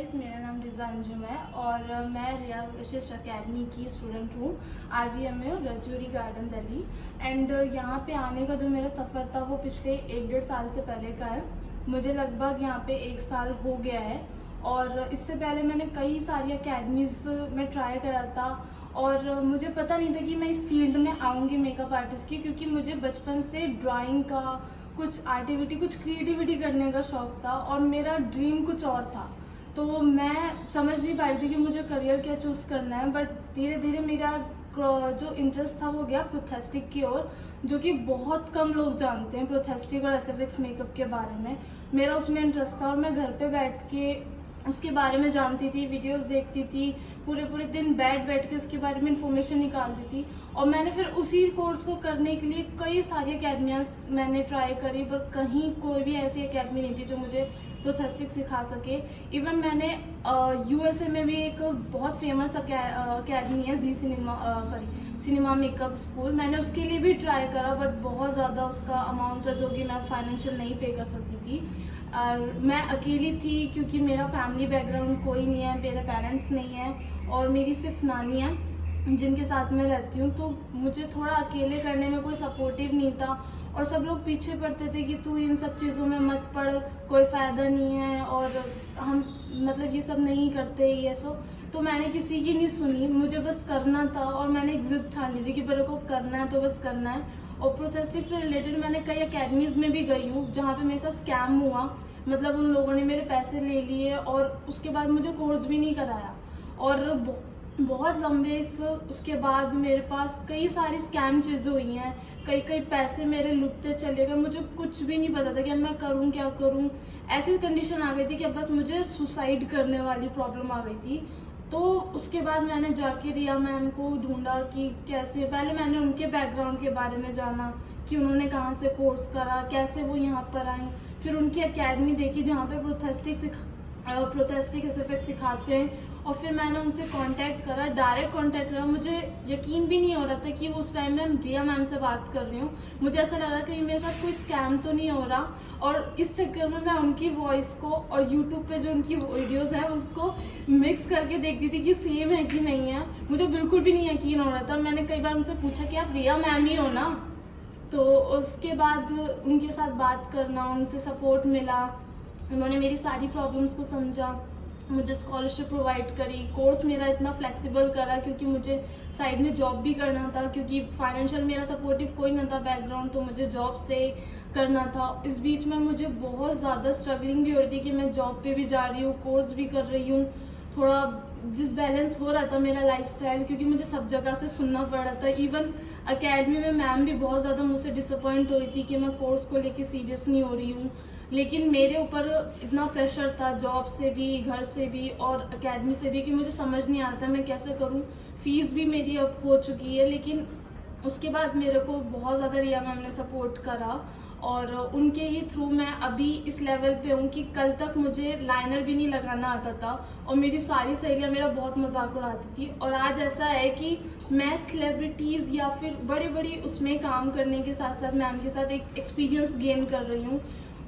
Guys, मेरा नाम रिज़ा अंजुम है और मैं रिया विशिष्ट अकेडमी की स्टूडेंट हूँ। RVMA Rajouri garden Delhi. And यहाँ पे आने का जो मेरा सफ़र था वो पिछले 1-1.5 साल से पहले का है। मुझे लगभग यहाँ पे 1 साल हो गया है और इससे पहले मैंने कई सारी अकेडमीज़ में ट्राई करा था और मुझे पता नहीं था कि मैं इस फील्ड में आऊँगी मेकअप आर्टिस्ट की, क्योंकि मुझे बचपन से ड्राइंग का, कुछ आर्टिविटी, कुछ क्रिएटिविटी करने का शौक़ था और मेरा ड्रीम कुछ और था। तो मैं समझ नहीं पा रही थी कि मुझे करियर क्या चूज़ करना है, बट धीरे धीरे मेरा जो इंटरेस्ट था वो गया प्रोस्थेटिक की ओर, जो कि बहुत कम लोग जानते हैं प्रोस्थेटिक और एसएफएक्स मेकअप के बारे में। मेरा उसमें इंटरेस्ट था और मैं घर पे बैठ के उसके बारे में जानती थी, वीडियोस देखती थी, पूरे दिन बैठ के उसके बारे में इंफॉर्मेशन निकालती थी। और मैंने फिर उसी कोर्स को करने के लिए कई सारी अकेडमियाँ मैंने ट्राई करी, पर कहीं कोई भी ऐसी अकेडमी नहीं थी जो मुझे प्रोस्थेटिक सिखा सके। इवन मैंने USA में भी एक बहुत फेमस अकेडमी है, सिनेमा मेकअप स्कूल, मैंने उसके लिए भी ट्राई करा, बट बहुत ज़्यादा उसका अमाउंट था जो कि मैं फाइनेंशियल नहीं पे कर सकती थी। और मैं अकेली थी क्योंकि मेरा फैमिली बैकग्राउंड कोई नहीं है, मेरे पेरेंट्स नहीं हैं और मेरी सिर्फ नानी है जिनके साथ मैं रहती हूँ। तो मुझे थोड़ा अकेले करने में कोई सपोर्टिव नहीं था और सब लोग पीछे पड़ते थे कि तू इन सब चीज़ों में मत पड़, कोई फ़ायदा नहीं है और हम मतलब ये सब नहीं करते ये सो। तो मैंने किसी की नहीं सुनी, मुझे बस करना था और मैंने एक ज़िद ठान ली थी कि मेरे को करना है तो बस करना है। और प्रोस्थेटिक से रिलेटेड मैंने कई अकेडमीज़ में भी गई हूँ जहाँ पे मेरे साथ स्कैम हुआ, मतलब उन लोगों ने मेरे पैसे ले लिए और उसके बाद मुझे कोर्स भी नहीं कराया और बहुत लंबे उसके बाद मेरे पास कई सारी स्कैम चीज़ें हुई हैं, कई पैसे मेरे लुटते चले गए, मुझे कुछ भी नहीं पता था कि अब मैं करूँ क्या करूँ। ऐसी कंडीशन आ गई थी कि अब बस मुझे सुसाइड करने वाली प्रॉब्लम आ गई थी। तो उसके बाद मैंने जाके रिया मैम को ढूंढा कि कैसे, पहले मैंने उनके बैकग्राउंड के बारे में जाना कि उन्होंने कहाँ से कोर्स करा, कैसे वो यहाँ पर आई। फिर उनकी अकेडमी देखी जहाँ पे प्रोस्थेटिक एसएफएक्स सिखाते हैं और फिर मैंने उनसे कांटेक्ट करा, डायरेक्ट कांटेक्ट करा। मुझे यकीन भी नहीं हो रहा था कि वो उस टाइम में रिया मैम से बात कर रही हूँ। मुझे ऐसा लग रहा था कि मेरे साथ कोई स्कैम तो नहीं हो रहा और इस चक्कर में मैं उनकी वॉइस को और यूट्यूब पे जो उनकी वीडियोस हैं उसको मिक्स करके देखती थी कि सेम है कि नहीं है। मुझे बिल्कुल भी नहीं यकीन हो रहा था। मैंने कई बार उनसे पूछा कि आप रिया मैम ही हो ना? तो उसके बाद उनके साथ बात करना, उनसे सपोर्ट मिला, उन्होंने मेरी सारी प्रॉब्लम्स को समझा, मुझे स्कॉलरशिप प्रोवाइड करी, कोर्स मेरा इतना फ्लेक्सिबल करा क्योंकि मुझे साइड में जॉब भी करना था, क्योंकि फाइनेंशियल मेरा सपोर्टिव कोई ना था बैकग्राउंड, तो मुझे जॉब से करना था। इस बीच में मुझे बहुत ज़्यादा स्ट्रगलिंग भी हो रही थी कि मैं जॉब पे भी जा रही हूँ, कोर्स भी कर रही हूँ, थोड़ा डिसबैलेंस हो रहा था मेरा लाइफस्टाइल, क्योंकि मुझे सब जगह से सुनना पड़ रहा था। इवन अकेडमी में मैम भी बहुत ज़्यादा मुझसे डिसअपॉइंट हो रही थी कि मैं कोर्स को लेके सीरियस नहीं हो रही हूँ, लेकिन मेरे ऊपर इतना प्रेशर था जॉब से भी, घर से भी और अकेडमी से भी कि मुझे समझ नहीं आता मैं कैसे करूँ। फीस भी मेरी अब हो चुकी है, लेकिन उसके बाद मेरे को बहुत ज़्यादा रिया मैम ने सपोर्ट करा और उनके ही थ्रू मैं अभी इस लेवल पे हूँ कि कल तक मुझे लाइनर भी नहीं लगाना आता था और मेरी सारी सहेलियाँ मेरा बहुत मजाक उड़ाती थी। और आज ऐसा है कि मैं सेलिब्रिटीज़ या फिर बड़ी बड़ी उसमें काम करने के साथ साथ मैम के साथ एक एक्सपीरियंस गेन कर रही हूँ।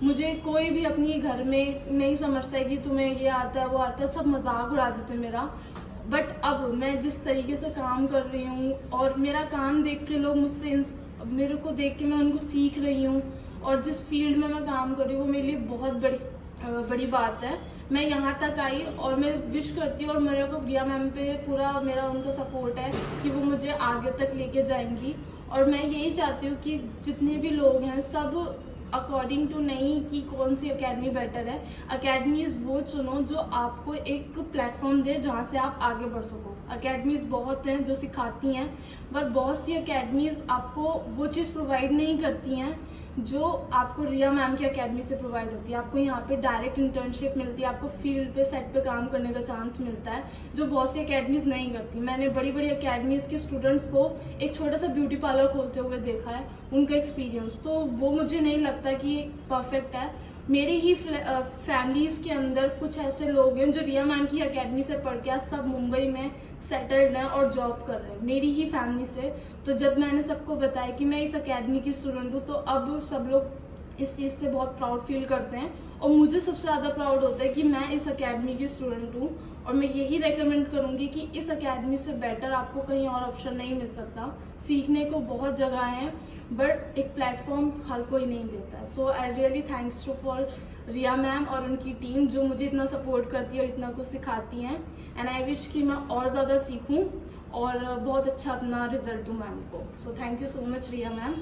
मुझे कोई भी अपनी घर में नहीं समझता है कि तुम्हें ये आता है वो आता है, सब मजाक उड़ा देते मेरा। बट अब मैं जिस तरीके से काम कर रही हूँ और मेरा काम देख के लोग मेरे को देख के मैं उनको सीख रही हूँ और जिस फील्ड में मैं काम कर रही हूँ वो मेरे लिए बहुत बड़ी बात है। मैं यहाँ तक आई और मैं विश करती हूँ और मेरे को रिया मैम पे पूरा मेरा उनका सपोर्ट है कि वो मुझे आगे तक लेके जाएंगी। और मैं यही चाहती हूँ कि जितने भी लोग हैं सब अकॉर्डिंग टू नहीं कि कौन सी अकेडमी बेटर है, अकेडमीज़ वो चुनो जो आपको एक प्लेटफॉर्म दे जहाँ से आप आगे बढ़ सको। अकेडमीज़ बहुत हैं जो सिखाती हैं, पर बहुत सी अकेडमीज़ आपको वो चीज़ प्रोवाइड नहीं करती हैं जो आपको रिया मैम की अकेडमी से प्रोवाइड होती है। आपको यहाँ पे डायरेक्ट इंटर्नशिप मिलती है, आपको फील्ड पे सेट पे काम करने का चांस मिलता है जो बहुत सी अकेडमीज़ नहीं करती। मैंने बड़ी बड़ी अकेडमीज़ के स्टूडेंट्स को एक छोटा सा ब्यूटी पार्लर खोलते हुए देखा है, उनका एक्सपीरियंस, तो वो मुझे नहीं लगता कि परफेक्ट है। मेरी ही फैमिलीज़ के अंदर कुछ ऐसे लोग हैं जो रिया मैम की अकेडमी से पढ़ के आज सब मुंबई में सेटल्ड हैं और जॉब कर रहे हैं, मेरी ही फैमिली से। तो जब मैंने सबको बताया कि मैं इस अकेडमी की स्टूडेंट हूँ तो अब सब लोग इस चीज़ से बहुत प्राउड फील करते हैं और मुझे सबसे ज़्यादा प्राउड होता है कि मैं इस अकेडमी की स्टूडेंट हूँ। और मैं यही रेकमेंड करूँगी कि इस अकेडमी से बेटर आपको कहीं और ऑप्शन नहीं मिल सकता। सीखने को बहुत जगह हैं, बट एक प्लेटफॉर्म हर कोई नहीं देता है। So I really thanks to for Riya ma'am और उनकी टीम, जो मुझे इतना सपोर्ट करती है और इतना कुछ सिखाती हैं। एंड आई विश कि मैं और ज़्यादा सीखूँ और बहुत अच्छा अपना रिजल्ट दूँ मैम को। So thank you so much Riya ma'am.